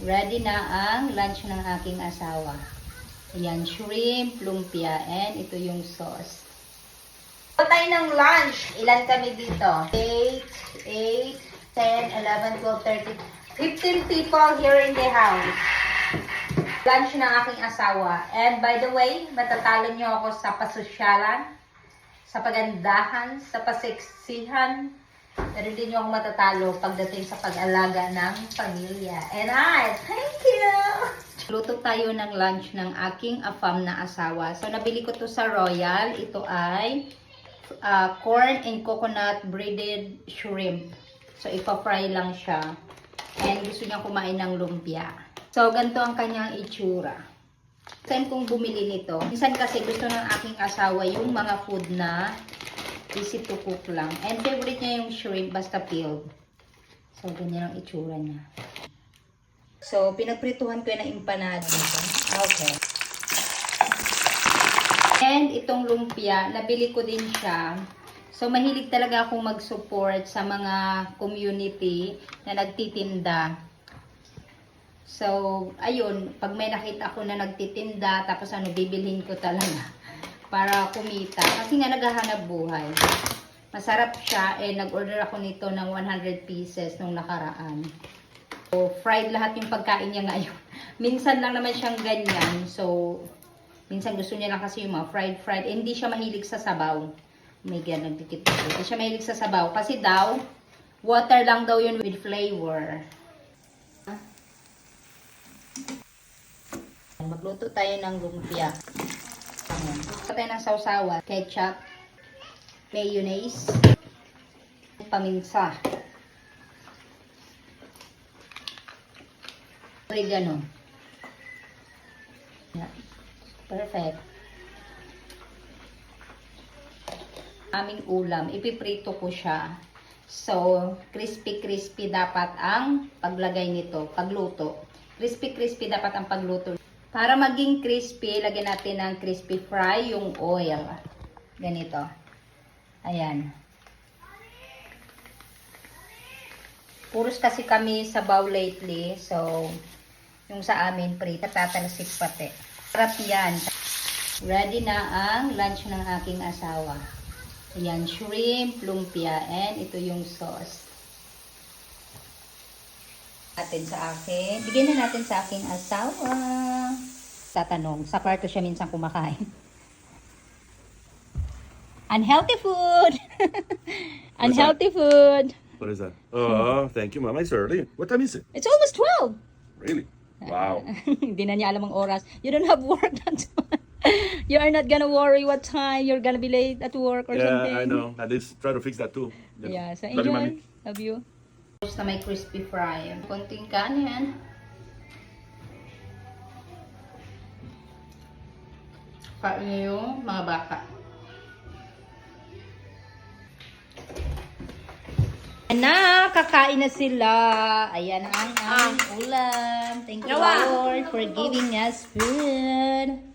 Ready na ang lunch ng aking asawa. Ayan, shrimp, lumpia, and ito yung sauce. Ito tayo ng lunch. Ilan kami dito? 8, 10, 11, 12, 13, 15 people here in the house. Lunch ng aking asawa. And by the way, matatalo nyo ako sa pasosyalan, sa pagandahan, sa paseksihan. Pero hindi nyo ako matatalo pagdating sa pag-alaga ng pamilya. And thank you! Luto tayo ng lunch ng aking afam na asawa. So, nabili ko to sa Royal. Ito ay corn and coconut breaded shrimp. So, ipa-fry lang siya. And gusto niya kumain ng lumpia. So, ganito ang kanyang itsura. Saan kong bumili nito? Minsan kasi gusto ng aking asawa yung mga food na easy to cook lang. And favorite niya yung shrimp, basta peeled. So, ganyan ang itsura niya. So, pinagprituhan ko na empanada nito. Okay. And itong lumpia, nabili ko din siya. So, mahilig talaga akong mag-support sa mga community na nagtitinda. So, ayun, pag may nakita ko na nagtitinda, tapos bibilhin ko talaga para kumita. Kasi nga naghahanap buhay. Masarap siya. Nag-order ako nito ng 100 pieces nung nakaraan. So, fried lahat yung pagkain niya ngayon. Minsan lang naman siyang ganyan. So, minsan gusto niya lang kasi yung mga fried. Hindi siya mahilig sa sabaw. May ganang dikit. Hindi siya mahilig sa sabaw. Kasi daw, water lang daw yun with flavor. Magluto tayo ng lumpia. Magluto tayo ng sausawa. Ketchup, mayonnaise, paminsa, oregano. Yeah. Perfect. Aming ulam, ipiprito ko siya. So, crispy dapat ang paglagay nito, pagluto. Crispy dapat ang pagluto. Para maging crispy, lagyan natin ng crispy fry yung oil. Ganito. Ayan. Puros kasi kami sabaw lately. So, yung sa amin, prito. Tatalsik pati. Sarap yan. Ready na ang lunch ng aking asawa. Ayan, shrimp, lumpia, and ito yung sauce. Atin sa akin. Bigyan na natin sa aking asawa. Tatanong, sa kwarto siya minsan kumakain. Unhealthy food! Unhealthy food! What is that? Oh, thank you, Mom. It's early. What time is it? It's almost 12! Really? Wow. Hindi na niya alam ang oras. You don't have work that time. You are not gonna worry what time you're gonna be late at work or something. Yeah, I know. At least try to fix that too. Yeah, so Love you, enjoy. Mommy. Love you. Gusto na may crispy fry. Konting kanin. Kain niyo yung mga baka. Na, kakain na sila. Ayan ang ulam. Thank you, Lord, for giving us food.